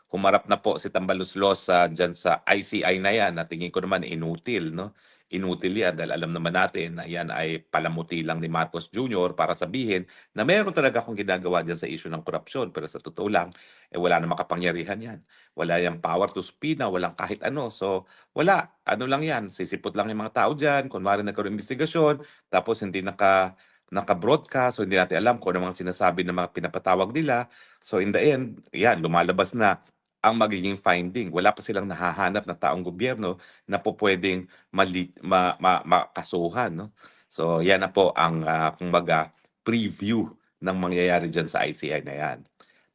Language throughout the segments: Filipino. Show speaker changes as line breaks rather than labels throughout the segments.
humarap na po si Tambaluslos diyan sa ICI na yan na tingin ko naman inutil, no? Inutil yan dahil alam naman natin na yan ay palamuti lang ni Marcos Jr. para sabihin na meron talaga akong ginagawa dyan sa issue ng korupsyon. Pero sa totoo lang, wala na makapangyarihan yan. Wala yung power to subpoena, walang kahit ano. So, wala. Ano lang yan, sisipot lang yung mga tao dyan. Kunwari nagkaroon investigasyon, tapos hindi naka-broadcast, so hindi natin alam kung ano mga sinasabi ng mga pinapatawag nila. So in the end, yan, lumalabas na ang magiging finding. Wala pa silang nahahanap na taong gobyerno na po pwedeng makasuhan. No? So yan na po ang, kumbaga, preview ng mangyayari dyan sa ICI na yan.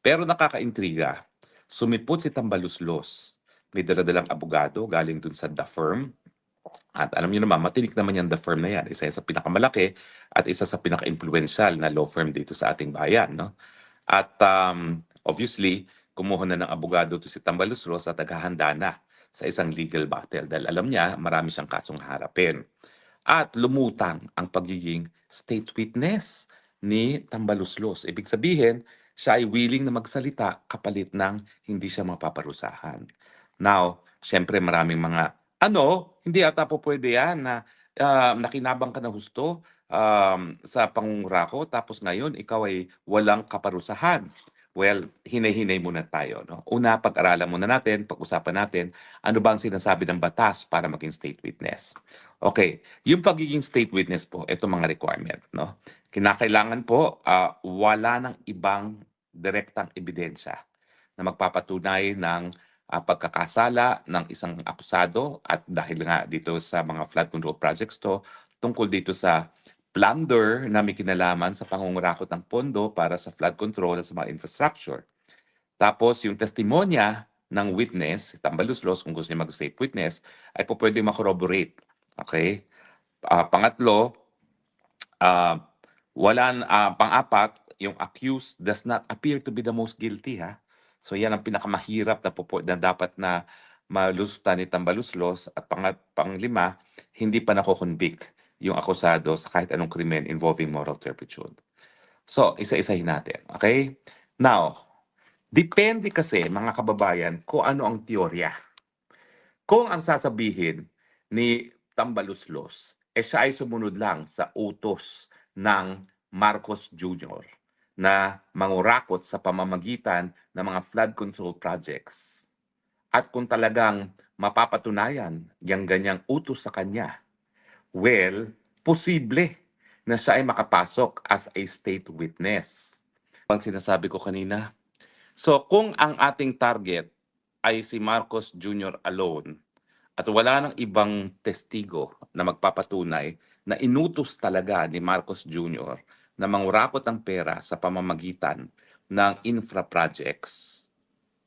Pero nakakaintriga, sumipot si Tambaluslos. May daladalang abogado galing dun sa The Firm. At alam niyo naman, matinik naman yan The Firm na yan. Isa sa pinakamalaki at isa sa pinaka-influential na law firm dito sa ating bayan. No? At obviously, kumuha na ng abogado to si Tambaluslos at naghahanda na sa isang legal battle dahil alam niya marami siyang kasong harapin. At lumutang ang pagiging state witness ni Tambaluslos. Ibig sabihin, siya ay willing na magsalita kapalit ng hindi siya mapaparusahan. Now, syempre maraming mga, hindi ata po pwede yan na nakinabang ka na husto sa pangungurako tapos ngayon ikaw ay walang kaparusahan. Well, hinay-hinay muna tayo. No? Una, pag-aralan muna natin, pag-usapan natin, ano ba ang sinasabi ng batas para maging state witness. Okay, yung pagiging state witness po, ito mga requirement. No? Kinakailangan po, wala ng ibang direktang ebidensya na magpapatunay ng pagkakasala ng isang akusado at dahil nga dito sa mga flood control projects to, tungkol dito sa plunder na may kinalaman sa pangungurakot ng pondo para sa flood control at sa mga infrastructure. Tapos yung testimonya ng witness, si Tambaluslos, kung gusto niya mag-state witness, ay po pwede makorroborate. Okay? Pangatlo, pang-apat, yung accused does not appear to be the most guilty. Ha? So yan ang pinakamahirap na dapat na malusutan ni Tambaluslos. At panglima, hindi pa nako-convict yung akusado sa kahit anong krimen involving moral turpitude. So, isa-isahin natin. Okay? Now, depende kasi, mga kababayan, kung ano ang teorya. Kung ang sasabihin ni Tambaluslos, siya ay sumunod lang sa utos ng Marcos Jr. na mangurakot sa pamamagitan ng mga flood control projects. At kung talagang mapapatunayan yung ganyang utos sa kanya, well, posible na siya ay makapasok as a state witness. Ang sinasabi ko kanina. So kung ang ating target ay si Marcos Jr. alone at wala ng ibang testigo na magpapatunay na inutos talaga ni Marcos Jr. na mangurakot ng pera sa pamamagitan ng infra projects,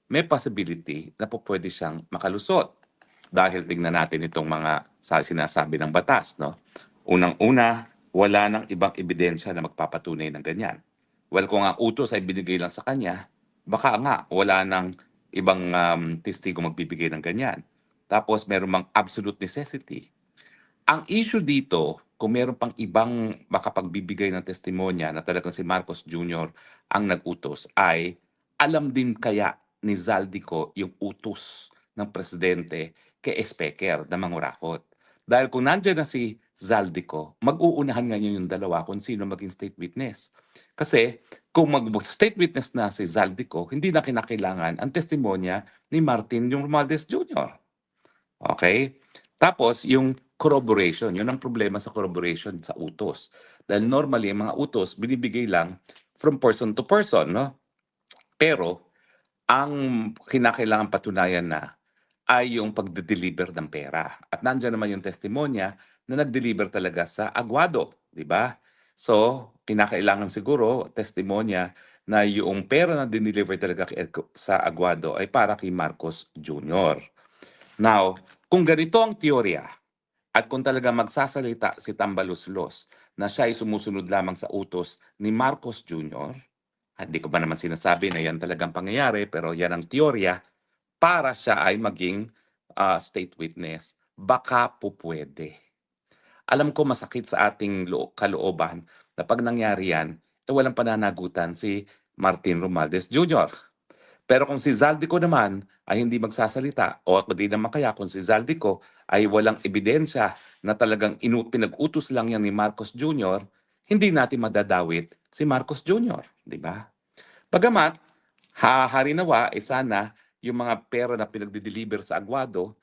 may possibility na po pwede siyang makalusot. Dahil tingnan natin itong mga sinasabi ng batas. No? Unang-una, wala nang ibang ebidensya na magpapatunay ng ganyan. Well, kung ang utos ay binigay lang sa kanya, baka nga wala nang ibang testigo magbibigay ng ganyan. Tapos meron mang absolute necessity. Ang issue dito, kung meron pang ibang makapagbibigay ng testimonya na talagang si Marcos Jr. ang nag-utos, ay alam din kaya ni Zaldico yung utos ng presidente kay Specker na mangurakot. Dahil kung nandiyan na si Zaldico, mag-uunahan ngayon yung dalawa kung sino maging state witness. Kasi kung mag-state witness na si Zaldico, hindi na kinakailangan ang testimonya ni Martin yung Romualdez Jr. Okay? Tapos, yung corroboration, yun ang problema sa corroboration sa utos. Dahil normally, mga utos, binibigay lang from person to person, no? Pero, ang kinakailangan patunayan na ay yung pagde-deliver ng pera. At nandiyan naman yung testimonya na nag-deliver talaga sa Aguado, di ba? So, kinakailangan siguro testimonya na yung pera na dineliver talaga sa Aguado ay para kay Marcos Jr. Now, kung ganito ang teorya at kung talaga magsasalita si Tambaluslos na siya ay sumusunod lamang sa utos ni Marcos Jr., hindi ko ba naman sinasabi na yan talagang pangyayari, pero yan ang teorya, para siya ay maging state witness, baka po pwede. Alam ko masakit sa ating kalooban na pag nangyari yan, walang pananagutan si Martin Romualdez Jr. Pero kung si Zaldico naman ay hindi magsasalita o di naman kaya kung si Zaldico ay walang ebidensya na talagang pinag-utos lang yan ni Marcos Jr., hindi natin madadawit si Marcos Jr., di ba? Bagamat, harinawa, sana yung mga pera na pinagdi-deliver sa Aguado,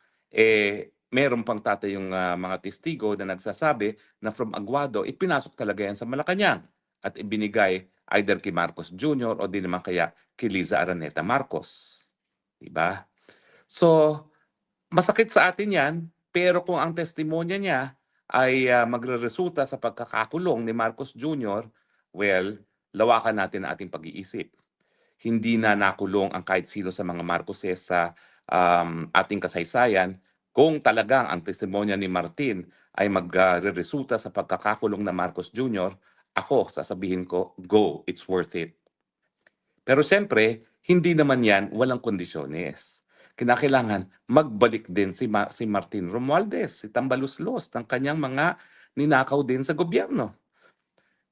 meron pang tatay yung mga testigo na nagsasabi na from Aguado, ipinasok talaga yan sa Malacanang at ibinigay either kay Marcos Jr. o di naman kaya kay Liza Araneta Marcos. Diba? So, masakit sa atin yan, pero kung ang testimonya niya ay magreresulta sa pagkakakulong ni Marcos Jr., well, lawakan natin ang ating pag-iisip. Hindi na nakulong ang kahit sino sa mga Marcoses sa ating kasaysayan kung talagang ang testimonya ni Martin ay magreresulta sa pagkakakulong na Marcos Jr., ako, sasabihin ko, go, it's worth it. Pero siyempre, hindi naman yan walang kondisyones. Kinakailangan magbalik din si Martin Romualdez, si Tambaluslos, ng kanyang mga ninakaw din sa gobyerno.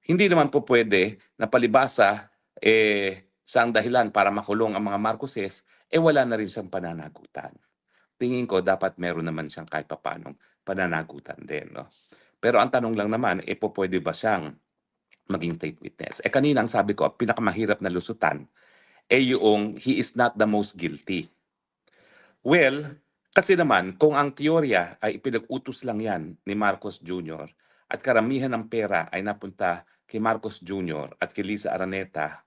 Hindi naman po pwede na palibasa, siya ang dahilan para makulong ang mga Marcoses, wala na rin siyang pananagutan. Tingin ko dapat meron naman siyang kahit papanong pananagutan din. No? Pero ang tanong lang naman, pwede ba siyang maging state witness? Kanina ang sabi ko, pinakamahirap na lusutan, yung he is not the most guilty. Well, kasi naman, kung ang teorya ay ipinag-utos lang yan ni Marcos Jr. at karamihan ng pera ay napunta kay Marcos Jr. at kay Liza Araneta,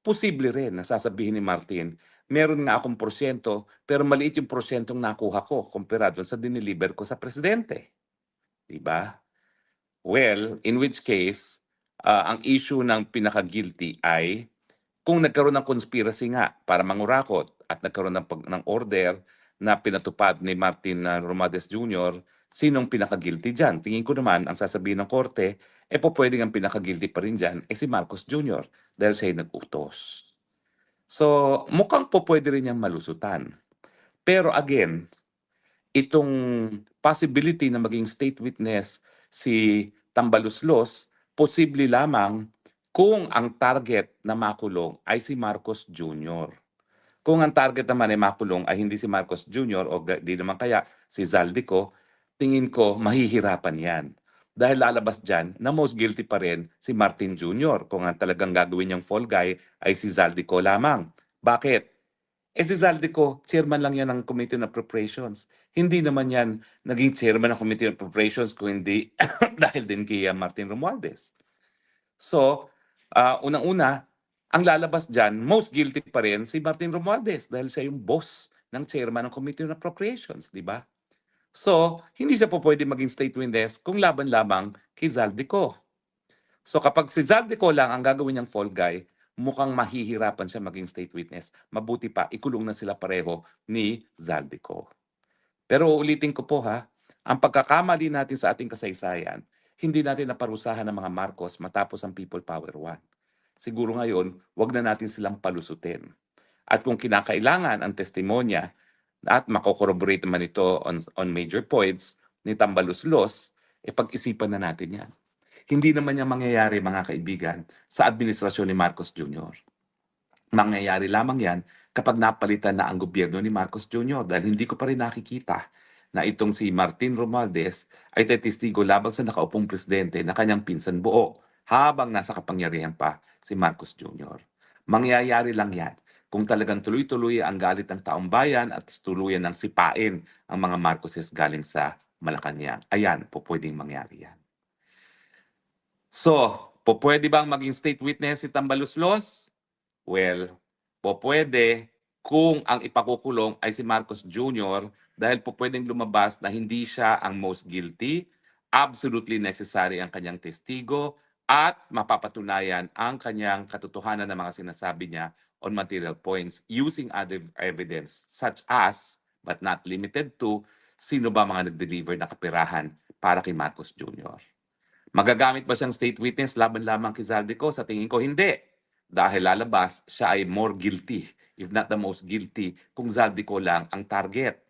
posible rin na sasabihin ni Martin, meron nga akong porsyento, pero maliit yung porsyentong nakuha ko kumpara doon sa diniliver ko sa presidente. Diba? Well, in which case, ang issue ng pinaka-guilty ay kung nagkaroon ng conspiracy nga para mangurakot at nagkaroon ng order na pinatupad ni Martin Romualdez Jr., sinong pinaka-guilty dyan? Tingin ko naman, ang sasabihin ng korte, pwedeng ang pinaka-guilty pa rin dyan, si Marcos Jr. dahil siya nag-utos. So, mukhang pwede rin niyang malusutan. Pero again, itong possibility na maging state witness si Tambaluslos, posible lamang kung ang target na makulong ay si Marcos Jr. Kung ang target naman ay makulong ay hindi si Marcos Jr. o di naman kaya si Zaldico, tingin ko mahihirapan yan. Dahil lalabas dyan na most guilty pa rin si Martin Jr. kung ang talagang gagawin niyang fall guy ay si Zaldico lamang. Bakit? Si Zaldico, chairman lang yan ng Committee on Appropriations. Hindi naman yan naging chairman ng Committee on Appropriations kung hindi dahil din kay Martin Romualdez. So, unang-una, ang lalabas dyan, most guilty pa rin si Martin Romualdez dahil siya yung boss ng chairman ng Committee on Appropriations, di ba? So, hindi siya pwede maging state witness kung laban lamang kay Zaldico. So kapag si Zaldico lang ang gagawin niyang fall guy, mukhang mahihirapan siya maging state witness. Mabuti pa, ikulong na sila pareho ni Zaldico. Pero uulitin ko po ang pagkakamali natin sa ating kasaysayan, hindi natin naparusahan ng mga Marcos matapos ang People Power 1. Siguro ngayon, wag na natin silang palusutin. At kung kinakailangan ang testimonya at mako-corroborate naman ito on major points ni Tambaluslos, pag-isipan na natin yan. Hindi naman yan mangyayari, mga kaibigan, sa administrasyon ni Marcos Jr. Mangyayari lamang yan kapag napalitan na ang gobyerno ni Marcos Jr. dahil hindi ko pa rin nakikita na itong si Martin Romualdez ay testigo labang sa nakaupong presidente na kanyang pinsan buo habang nasa kapangyarihan pa si Marcos Jr. Mangyayari lang yan kung talagang tuloy-tuloy ang galit ng taong bayan at tuluyan ng sipain ang mga Marcoses galing sa Malacanang. Ayan, pwedeng mangyari yan. So, pwede bang maging state witness si Tambaluslos? Well, pwede kung ang ipakukulong ay si Marcos Jr. dahil pwedeng lumabas na hindi siya ang most guilty, absolutely necessary ang kanyang testigo, at mapapatunayan ang kanyang katotohanan ng mga sinasabi niya on material points using other evidence such as, but not limited to, sino ba mga nag-deliver na kapirahan para kay Marcos Jr. Magagamit ba siyang state witness laban lamang kay Zaldico? Sa tingin ko, hindi. Dahil lalabas, siya ay more guilty, if not the most guilty, kung Zaldico lang ang target.